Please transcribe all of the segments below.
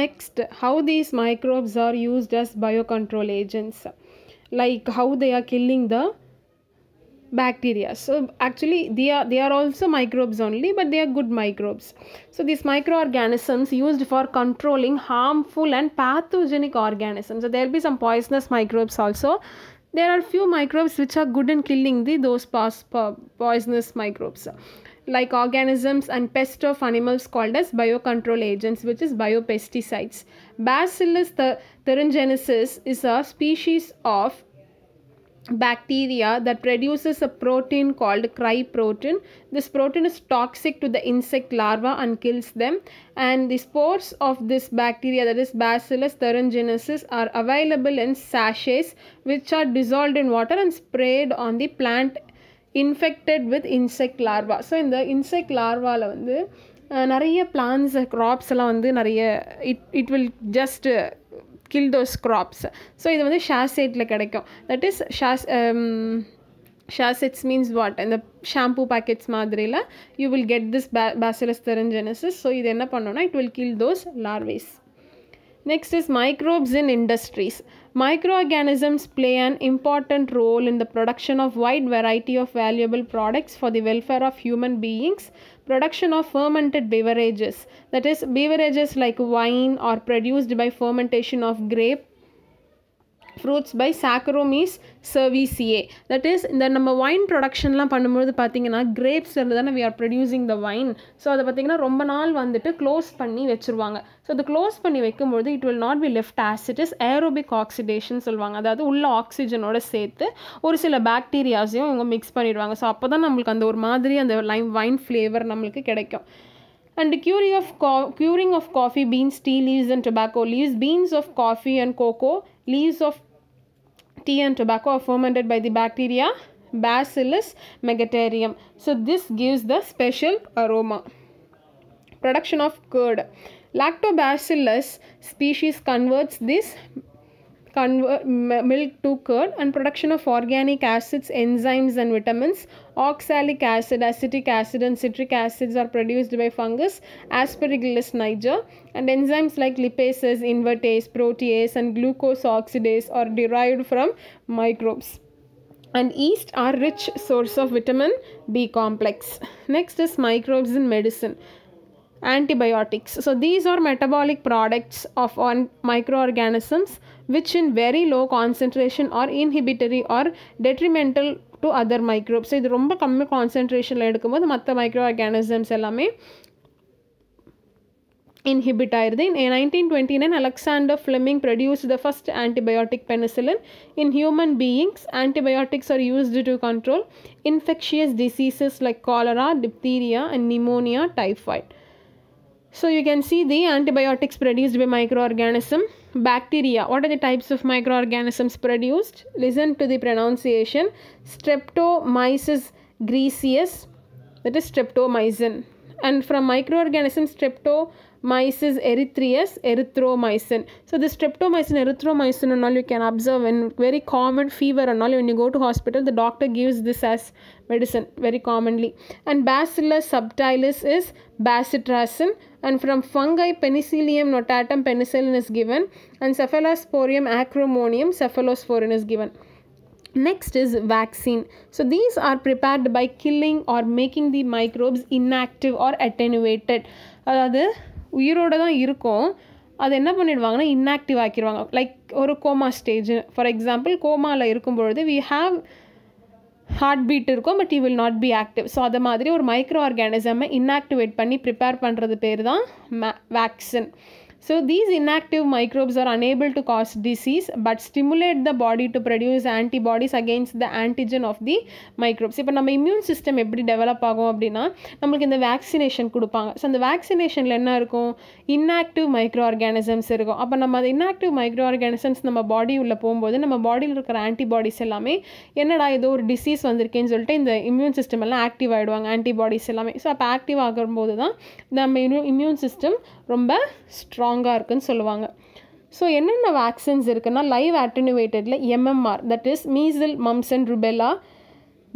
Next, how these microbes are used as biocontrol agents, like how they are killing the bacteria. So actually they are also microbes only, but they are good microbes. So these microorganisms used for controlling harmful and pathogenic organisms. So there will be some poisonous microbes also. There are few microbes which are good in killing those poisonous microbes, like organisms and pests of animals called as biocontrol agents, which is biopesticides. Bacillus thuringiensis is a species of bacteria that produces a protein called cryprotein. This protein is toxic to the insect larva and kills them, and the spores of this bacteria, that is Bacillus thuringiensis, are available in sachets which are dissolved in water and sprayed on the plant infected with insect larva. So இந்த insect larvaல வந்து நிறைய plants crops எல்லாம் வந்து நிறைய it will just kill those crops. So இது வந்து sachetல கிடைக்கும். That is sachets means what? And the shampoo packets மாதிரில you will get this Bacillus thuringiensis. So இது என்ன பண்ணும்னா it will kill those larvae. Next is microbes in industries. Microorganisms play an important role in the production of wide variety of valuable products for the welfare of human beings. Production of fermented beverages, that is beverages like wine, are produced by fermentation of grape fruits by Saccharomyces cerevisiae. That is இந்த நம்ம wine productionலாம் பண்ணும்போது பார்த்தீங்கன்னா grapes தானே we are producing the wine. So அதை பார்த்தீங்கன்னா ரொம்ப நாள் வந்துட்டு க்ளோஸ் பண்ணி வச்சுருவாங்க. ஸோ அது க்ளோஸ் பண்ணி வைக்கும்போது it will not be left as it is aerobic oxidation சொல்லுவாங்க. அதாவது உள்ள ஆக்சிஜனோட சேர்த்து ஒரு சில பாக்டீரியாஸையும் இவங்க மிக்ஸ் பண்ணிடுவாங்க. ஸோ அப்போ தான் நம்மளுக்கு அந்த ஒரு மாதிரி அந்த wine flavor நம்மளுக்கு கிடைக்கும். And curing of coffee beans, tea leaves and tobacco leaves. Beans of coffee and cocoa, leaves of tea and tobacco are fermented by the bacteria Bacillus megaterium. So this gives the special aroma. Production of curd. Lactobacillus species converts this milk to curd, and production of organic acids, enzymes and vitamins. Oxalic acid, acetic acid and citric acids are produced by fungus Aspergillus niger, and enzymes like lipases, invertase, protease and glucose oxidase are derived from microbes. And yeast are rich source of vitamin B complex. Next is microbes in medicine. Antibiotics. So these are metabolic products of microorganisms which in very low concentration are inhibitory or detrimental to other microbes. So இது ரொம்ப கம்மி கான்சென்ட்ரேஷனில் எடுக்கும்போது மற்ற மைக்ரோஆர்கானிசம்ஸ் எல்லாமே inhibit ஆயிருது. In 1929, Alexander Fleming produced the first antibiotic, penicillin. In human beings, antibiotics are used to control infectious diseases like cholera, diphtheria and pneumonia, typhoid. So you can see the antibiotics produced by microorganism. Bacteria. What are the types of microorganisms produced? Listen to the pronunciation. Streptomyces griseus, that is streptomycin. And from microorganisms, Streptomyces erythromycin. So the streptomycin, erythromycin and all you can observe in very common fever and all. When you go to hospital, the doctor gives this as medicine very commonly. And Bacillus subtilis is bacitracin. And from fungi, Penicillium notatum penicillin is given, and Cephalosporium acremonium cephalosporin is given. Next is vaccine. So these are prepared by killing or making the microbes inactive or attenuated. அதாவது உயிரோட தான் இருக்கும், அது என்ன பண்ணிடுவாங்கன்னா inactive ஆக்கிடுவாங்க. Like ஒரு coma stage. For example கோமாவில் இருக்கும்பொழுது we have heart beat இருக்கும், but you will not be active. So அதை மாதிரி ஒரு மைக்ரோ ஆர்கானிசமை இன்ஆக்டிவேட் பண்ணி ப்ரிப்பேர் பண்ணுறது பேர் தான் vaccine. So these inactive microbes are unable to cause disease but stimulate the body to produce antibodies against the antigen of the microbes. இப்போ நம்ம immune system எப்படி டெவலப் ஆகும் அப்படின்னா நம்மளுக்கு இந்த வேக்சினேஷன் கொடுப்பாங்க. ஸோ அந்த வேக்சினேஷனில் என்ன இருக்கும்? இன்ஆக்டிவ் மைக்ரோ ஆர்கானிசம்ஸ் இருக்கும். அப்போ நம்ம அந்த இன்ஆக்டிவ் மைக்ரோ ஆர்கானிசம்ஸ் நம்ம பாடி உள்ள போகும்போது நம்ம பாடியில் இருக்கிற ஆன்டிபாடிஸ் எல்லாமே என்னடா ஏதோ ஒரு டிசீஸ் வந்திருக்கேன்னு சொல்லிட்டு இந்த இம்யூன் சிஸ்டம் எல்லாம் ஆக்டிவ் ஆகிடுவாங்க, ஆன்டிபாடிஸ் எல்லாமே. ஸோ அப்போ ஆக்டிவ் ஆகும்போது தான் நம்ம இம்யூன் சிஸ்டம் ரொம்ப ஸ்ட்ராங்காக இருக்குன்னு சொல்லுவாங்க. ஸோ என்னென்ன வேக்சின்ஸ் இருக்குன்னா லைவ் அட்டெனுவேட்டடில் MMR, that is measles, mumps and rubella.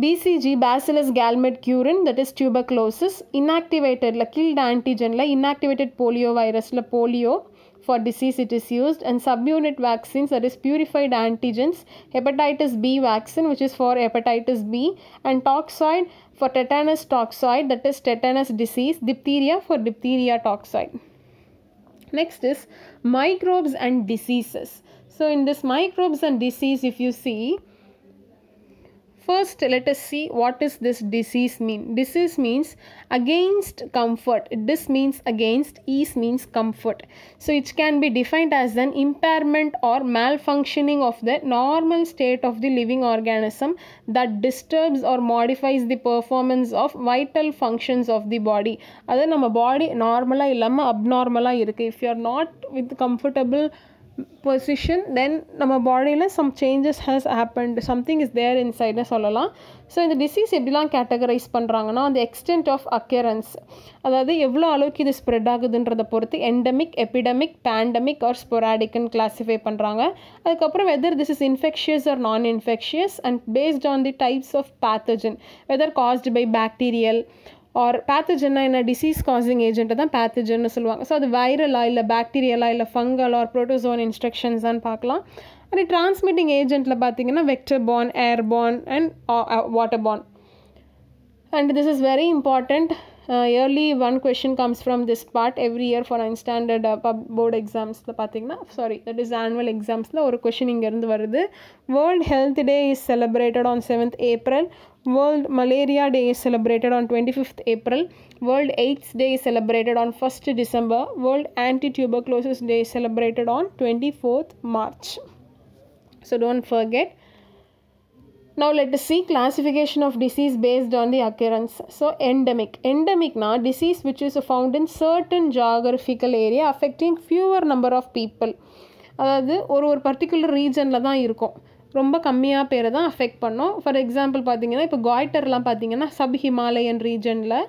BCG, bacillus Calmette Guerin, that is tuberculosis. இன்ஆக்டிவேட்டடில் கில்ட் ஆன்டிஜனில் இன்ஆக்டிவேட்டட் போலியோ வைரஸில் polio. for disease it is used, and subunit vaccines, that is purified antigens, hepatitis B vaccine which is for hepatitis B, and toxoid for tetanus toxoid, that is tetanus disease, diphtheria for diphtheria toxoid. Next is microbes and diseases. So in this microbes and disease, if you see, first let us see what is this disease mean. Disease means against comfort. Dis means against, ease means comfort. So it can be defined as an impairment or malfunctioning of the normal state of the living organism that disturbs or modifies the performance of vital functions of the body. That நம்ம body normally இல்லமா abnormal இருக்கு. If you are not with comfortable position, then நம்ம பாடியில் some changes has happened, something is there inside சொல்லலாம். So இந்த disease எப்படிலாம் categorise பண்ணுறாங்கன்னா, அந்த எக்ஸ்டென்ட் ஆஃப் அக்கரன்ஸ், அதாவது எவ்வளோ அளவுக்கு இது ஸ்ப்ரெட் ஆகுதுன்றதை பொறுத்து எண்டமிக், எபிடமிக், பேண்டமிக் ஆர் ஸ்பொராடிக்னு கிளாஸிஃபை பண்ணுறாங்க. அதுக்கப்புறம் whether this is infectious or non infectious and based on the types of pathogen, whether caused by bacterial or பேத்தஜன்னா என்ன, டிசீஸ் காசிங் ஏஜென்ட்டை தான் பேத்தஜன்னு சொல்லுவாங்க. ஸோ அது வைரலா இல்லை பாக்டீரியலா இல்லை ஃபங்கல் ஆர் ப்ரோட்டோசோன் இன்ஸ்ட்ரக்ஷன்ஸான்னு பார்க்கலாம். அது டிரான்ஸ்மிட்டிங் ஏஜென்ட்டில் பார்த்தீங்கன்னா vector born, air born and water born. And this is very important. Yearly one question comes from this part every year for 9th standard board examsல பார்த்தீங்கன்னா, that is annual examsல ஒரு question இங்கேருந்து வருது. World Health Day is celebrated on 7th April. World Malaria Day is celebrated on 25th April. World AIDS Day is celebrated on 1st December. World Anti-Tuberculosis Day is celebrated on 24th March. So don't forget. Now let us see classification of disease based on the occurrence. So endemic. Endemic na disease which is found in certain geographical area affecting fewer number of people. அதாவது ஒரு particular ரீஜனில் தான் இருக்கும், ரொம்ப கம்மியாக பேரை தான் affect பண்ணோம். ஃபார் எக்ஸாம்பிள் பார்த்தீங்கன்னா இப்போ காய்டர்லாம் பார்த்தீங்கன்னா சப் ஹிமாலயன் ரீஜனில்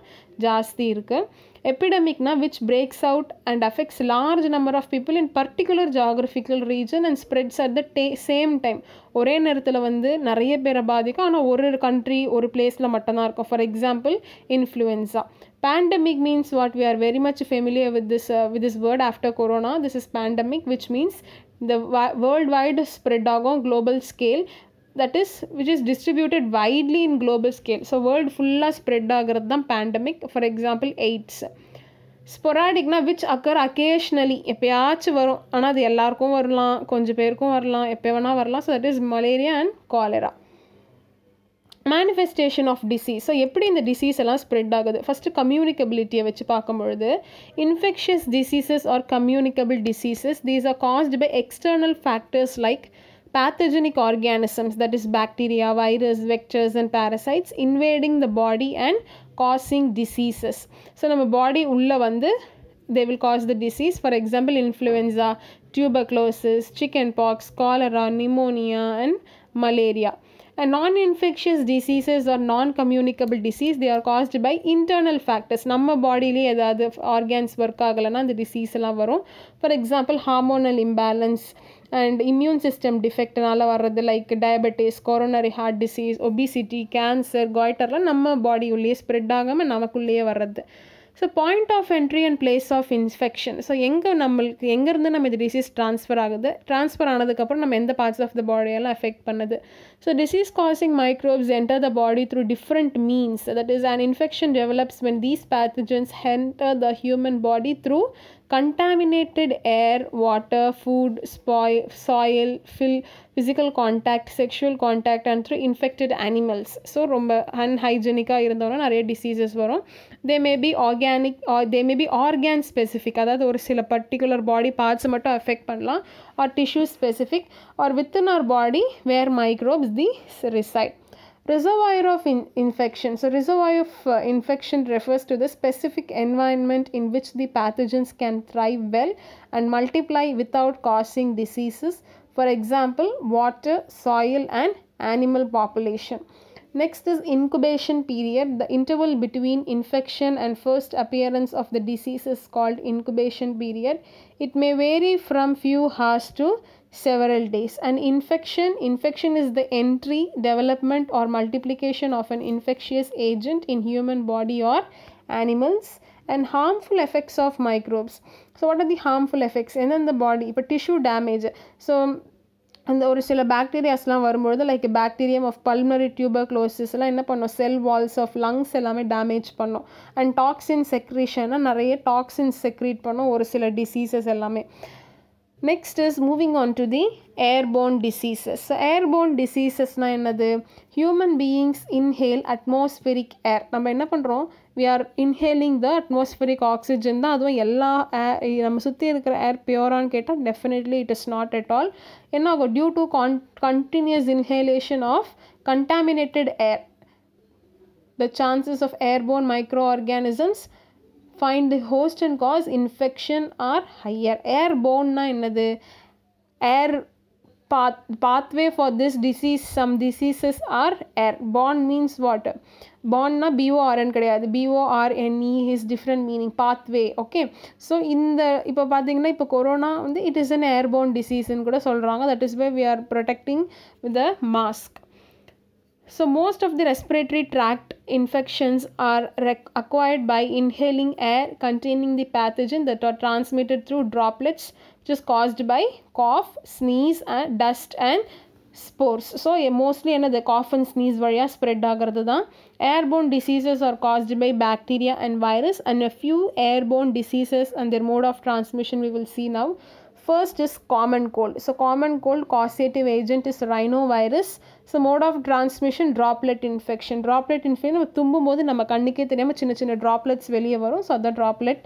ஜாஸ்தி இருக்குது. Epidemic which breaks out and affects large number of people in particular geographical region and spreads at the same time. ஒரே நேரத்தில் வந்து நிறைய பேரை பாதிக்கும், ஆனால் ஒரு கண்ட்ரி ஒரு பிளேஸில் மட்டும்தான் இருக்கும். For example influenza. Pandemic means what we are very much familiar with this word after corona. This is pandemic, which means the worldwide spread ஆகும், global scale, that is which is distributed widely in global scale. So world full spread ஆகிறது தான் pandemic. For example AIDS. Sporadic which occur occasionally, எப்பயாச்சும் வரும், ஆனால் அது எல்லாருக்கும் வரலாம், கொஞ்சம் பேருக்கும் வரலாம், எப்போ வேணால் வரலாம். So that is malaria and cholera. Manifestation of disease. So எப்படி இந்த டிசீஸ் எல்லாம் ஸ்ப்ரெட் ஆகுது, ஃபஸ்ட்டு கம்யூனிகபிலிட்டியை வச்சு பார்க்கும்பொழுது infectious diseases or communicable diseases, these are caused by external factors like pathogenic organisms, that is bacteria, virus, vectors and parasites invading the body and causing diseases. So நம்ம body உள்ளே வந்து they will cause the disease. For example influenza, tuberculosis, chickenpox, cholera, pneumonia and malaria. And non-infectious diseases or non-communicable disease, they are caused by internal factors. நம்ம பாடியிலே ஏதாவது organs work ஆகலைன்னா அந்த disease எல்லாம் வரும். For example hormonal imbalance and immune system டிஃபெக்ட்னால வர்றது, like diabetes, coronary heart disease, obesity, cancer, காய்டர்லாம் நம்ம பாடி உள்ளே ஸ்ப்ரெட் ஆகாமல் நமக்குள்ளேயே வர்றது. So point of entry and place of infection. So எங்கேருந்து நம்ம இது டிசீஸ் ட்ரான்ஸ்ஃபர் ஆகுது, ட்ரான்ஸ்ஃபர் ஆனதுக்கப்புறம் நம்ம எந்த பார்ட்ஸ் ஆஃப் த பாடியெல்லாம் எஃபெக்ட் பண்ணுது. So disease causing microbes enter the body through different means. That is, an infection develops when these pathogens enter the human body through contaminated air, water, food, soil, physical contact, sexual contact and through infected animals. So ரொம்ப unhygienic-ஆ இருந்தோன்னா நிறைய diseases வரும். they may be organic or they may be organ specific, அதாவது ஒரு சில particular body parts மட்டும் affect பண்ணலாம், or tissue specific or within our body where microbes reside. Reservoir of infection. So reservoir of infection refers to the specific environment in which the pathogens can thrive well and multiply without causing diseases. For example, water, soil and animal population. Next is incubation period. The interval between infection and first appearance of the disease is called incubation period. It may vary from few hours to several days. An infection is the entry, development or multiplication of an infectious agent in human body or animals. and harmful effects of microbes. So what are the harmful effects? And then the body, இப்போ tissue damage. So அந்த ஒரு சில பாக்டீரியாஸ்லாம் வரும்பொழுது like bacterium of pulmonary டியூபர்குலோசிஸ்லாம் என்ன பண்ணும், செல் Waals of lungs எல்லாமே damage பண்ணும். And toxin செக்ரீஷன்னா நிறைய டாக்ஸின்ஸ் செக்ரீட் பண்ணும் ஒரு சில டிசீசஸ் எல்லாமே. Next is moving on to the airborne diseases. So airborne diseases na என்னது, human beings inhale atmospheric air. நம்ம என்ன பண்ணுறோம், we are inhaling the atmospheric oxygen தான். அதுவும் எல்லா நம்ம சுற்றி இருக்கிற ஏர் பியூரான்னு கேட்டால் definitely it is not at all. என்ன ஆகும், due to continuous inhalation of contaminated air, the chances of airborne microorganisms find the host and cause infection are higher. Airborne na என்னது, air pathway for this disease, some diseases are air. Borne means what, born na born கிடையாது, borne is different meaning, pathway. Okay, so இந்த இப்போ பார்த்தீங்கன்னா இப்போ corona வந்து it is an airborne disease ன்னு கூட சொல்கிறாங்க. That is why we are protecting with the mask. So most of the respiratory tract infections are acquired by inhaling air containing the pathogen that are transmitted through droplets, which is caused by cough, sneeze, and dust and spores. So mostly the cough and sneeze valiya spread ஆகிறது தான். Airborne diseases are caused by bacteria and virus, and a few airborne diseases and their mode of transmission we will see now. First is common cold. So common cold causative agent is rhinovirus. So mode of transmission droplet infection. Droplet infection நம்ம தும்பும் போது நம்ம கண்ணுக்கே தெரியாமல் சின்ன சின்ன droplets வெளியே வரும். So the droplet.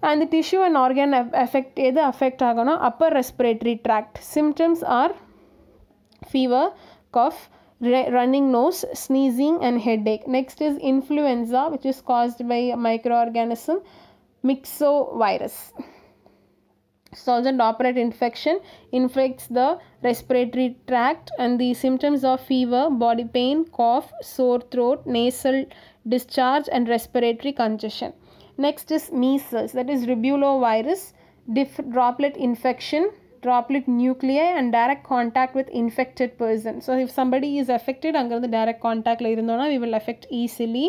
And the tissue and organ affect எது affect ஆகணும், upper respiratory tract. Symptoms are fever, cough, running nose, sneezing and headache. Next is influenza, which is caused by a microorganism myxovirus. So the droplet infection infects the respiratory tract, and the symptoms of fever, body pain, cough, sore throat, nasal discharge and respiratory congestion. Next is measles, that is ribulovirus, droplet infection, droplet nuclei and direct contact with infected person. So if somebody is affected under the direct contact la irundona, we will affect easily.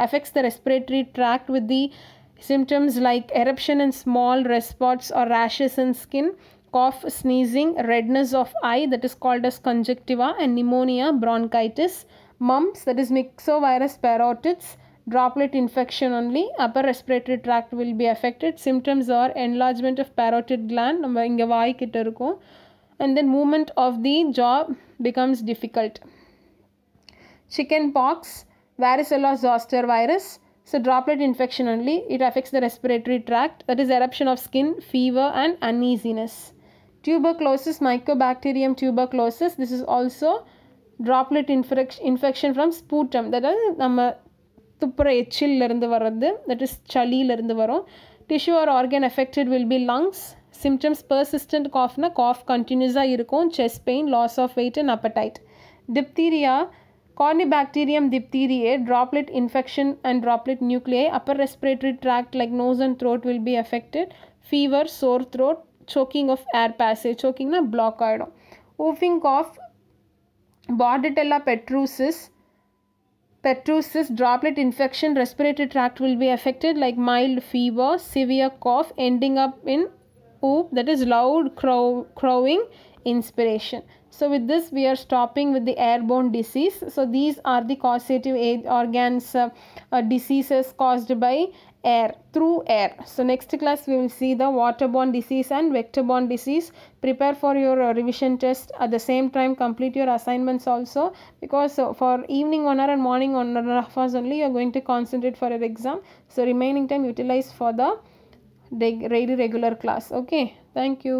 Affects the respiratory tract with the symptoms like eruption and small red spots or rashes in skin, cough, sneezing, redness of eye, that is called as conjunctiva, and pneumonia, bronchitis, mumps, that is myxovirus parotids, droplet infection only. Upper respiratory tract will be affected. Symptoms are enlargement of parotid gland, நம்ம இங்க வாய் கிட்ட இருக்கும், and then movement of the jaw becomes difficult. Chicken pox, varicella zoster virus. So droplet infection only, it affects the respiratory tract, that is eruption of skin, fever and uneasiness. Tuberculosis, Mycobacterium tuberculosis, this is also droplet infection from sputum, that is நம்ம துப்புற எச்சில்ல இருந்து வர்றது, that is சளியில இருந்து வரும். Tissue or organ affected will be lungs. Symptoms persistent cough na cough continuous இருக்கும், chest pain, loss of weight and appetite. Diphtheria, Corynebacterium diphtheriae, droplet infection and droplet nuclei. Upper respiratory tract like nose and throat will be affected. Fever, sore throat, choking of air passage. Choking na block ஆயிடும். Whooping cough, Bordetella pertussis, droplet infection, respiratory tract will be affected like mild fever, severe cough ending up in whoop, that is loud crowing, inspiration. So with this we are stopping with the airborne disease. So these are the causative organs diseases caused by air, through air. So next class we will see the waterborne disease and vector-borne disease. Prepare for your revision test, at the same time complete your assignments also, because for evening 1 hour and morning 1.5 hours only you are going to concentrate for your exam. So remaining time utilize for the daily regular class. Okay, thank you.